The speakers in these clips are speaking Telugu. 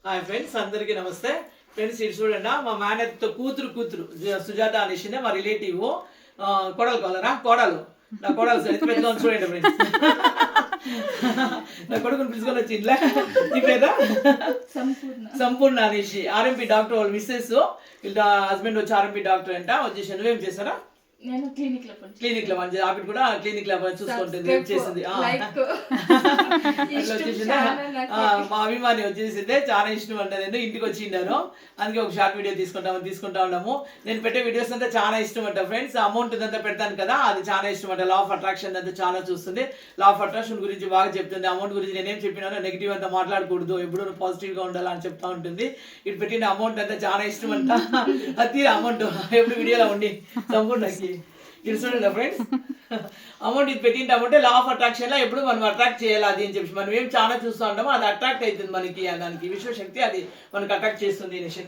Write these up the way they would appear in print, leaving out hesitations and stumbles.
హాయ్ ఫ్రెండ్స్, అందరికీ నమస్తే. ఫ్రెండ్స్ ఇది చూడండి, మా మేనత్తో కూతురు సుజాత అనేసిందే, మా రిలేటివ్. కోడలు కావాలరా? కోడలు, నా కోడలు సార్ పెద్దగా చూడండి ఫ్రెండ్స్. నా కొడుకుని పిలుచుకొని వచ్చిందిలే. నీ పేదా? సంపూర్ణ అనేసి ఆర్ఎంపీ డాక్టర్ వాళ్ళు మిస్సెస్, వీళ్ళ హస్బెండ్ వచ్చి ఆర్ఎంపీ డాక్టర్ అంట. వచ్చేసి నువ్వేం చేస్తారా? నేను క్లినిక్ లో పని ఆవిడ కూడా క్లినిక్ లో పని చూసుకుంటుంది, చేసింది. మా అభిమాని వచ్చేసిందే, చాలా ఇష్టం అంటే నేను ఇంటికి వచ్చిండాను, అందుకే ఒక షార్ట్ వీడియో తీసుకుంటా ఉన్నాము. నేను పెట్టే వీడియోస్ అంతా చాలా ఇష్టం అంట ఫ్రెండ్స్. అమౌంట్ అంతా పెడతాను కదా, అది చాలా ఇష్టం అంట. లా ఆఫ్ అట్రాక్షన్ అంతా చాలా చూస్తుంది. లా ఆఫ్ అట్రాక్షన్ గురించి బాగా చెప్తుంది. అమౌంట్ గురించి నేనేం చెప్పినానో నెగిటివ్ అంతా మాట్లాడకూడదు, ఎప్పుడు పాజిటివ్ గా ఉండాలని చెప్తా ఉంటుంది. ఇటు పెట్టిన అమౌంట్ అంతా చాలా ఇష్టం అంట. అది అమౌంట్ ఎప్పుడు వీడియోలో ఉండి సంపూర్ణకి ఇది చూడండి ఫ్రెండ్స్. అమౌంట్ ఇది పెట్టింటే అమౌంట్ లా ఆఫ్ అట్రాక్షన్ లో ఎప్పుడు మనం అట్రాక్ట్ చేయాలి అది అని చెప్పి మనం ఏం చాలా చూస్తూ ఉంటామో అది అట్రాక్ట్ అవుతుంది మనకి. దానికి విశ్వశక్తి అది మనకు అట్రాక్ట్ చేస్తుంది అనేసి.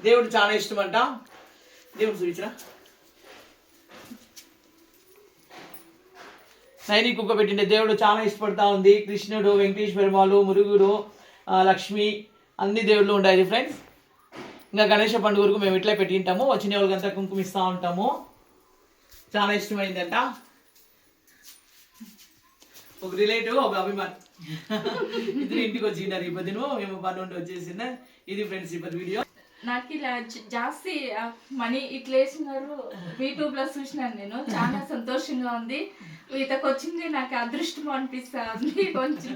దేవుడు చాలా ఇష్టం అంట. దేవుడు చూపించరా? సైనిక్ కుక్క పెట్టిండే దేవుడు చాలా ఇష్టపడతా ఉంది. కృష్ణుడు, వెంకటేశ్వరమాలు, మురుగుడు, లక్ష్మి అన్ని దేవుళ్ళు ఉంటాయి ఫ్రెండ్స్. ఇంకా గణేష పండుగ వరకు మేము ఇట్లా పెట్టింటాము. వచ్చిన వాళ్ళకంతా కుంకుమ ఇస్తూ ఉంటాము. చాలా ఇష్టమైందంట. ఒక రిలేటివ్, ఒక అభిమాని ఇద్దరు ఇంటికి వచ్చిండారు. ఈ పదిను మేము పని ఉండి వచ్చేసిందా. ఇది ఫ్రెండ్స్ ఈ వీడియో. నాకు ఇలా జాస్తి మనీ ఇట్లా వేసినారు యూట్యూబ్ లో చూసినాను. నేను చాలా సంతోషంగా ఉంది. ఇతకు వచ్చింది నాకు అదృష్టం అనిపిస్తుంది. కొంచెం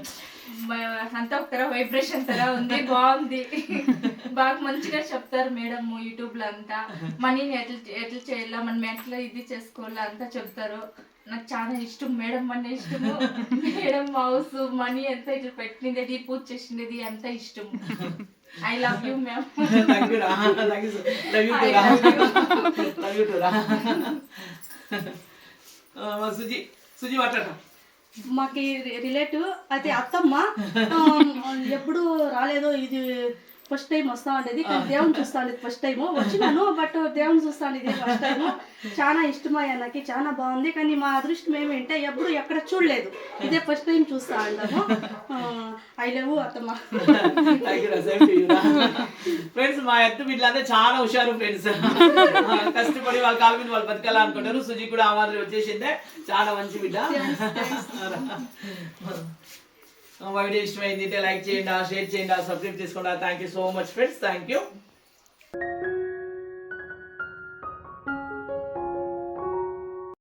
అంతా ఒక వైబ్రేషన్ తర ఉంది, బాగుంది. బాగా మంచిగా చెప్తారు మేడం యూట్యూబ్ లో అంతా. మనీని ఎట్లా చేయాలా, మనం ఎట్లా ఇది చేసుకోవాలా అంతా చెప్తారు. నాకు చాలా ఇష్టం మేడం అంటే ఇష్టము. మేడం హౌస్ మనీ ఎంత ఇట్లా పెట్టినది, పూజ చేసినది అంత ఇష్టం. I love you, ma'am. Thank you, Ra. Thank you, sir. Love you too, Ra. Love you too, Ra. Suji మాట్లాడ. మాకి రిలేటివ్ అయితే అత్తమ్మ ఎప్పుడు రాలేదు. ఇది ఫస్ట్ టైం వస్తా ఉండేది, కానీ దేవుని చూస్తా ఉండేది ఫస్ట్ టైం వచ్చినాను. బట్ దేవుని చూస్తా ఉండేది ఫస్ట్ టైం. చాలా ఇష్టమయ్యా నాకు, చాలా బాగుంది. కానీ మా అదృష్టం ఏమంటే ఎప్పుడు ఎక్కడ చూడలేదు, ఇదే ఫస్ట్ టైం చూస్తా ఉంటాము. ఐ లవ్ అత్తమ్మ. ఫ్రెండ్స్ మా ఎత్తు వీళ్ళంతా చాలా హుషారు ఫ్రెండ్స్. కష్టపడి వాళ్ళ కాళ్ళ మీద వాళ్ళు బతకాలనుకుంటారు. సుజీ కూడా ఆ మాదిరి వచ్చేసిందే, చాలా మంచి బిడ్డ. వీడియో ఇష్టమైంది లైక్ చేయండి, షేర్ చేయండి, సబ్స్క్రైబ్ చేసుకోండి. Thank you so much friends. Thank you.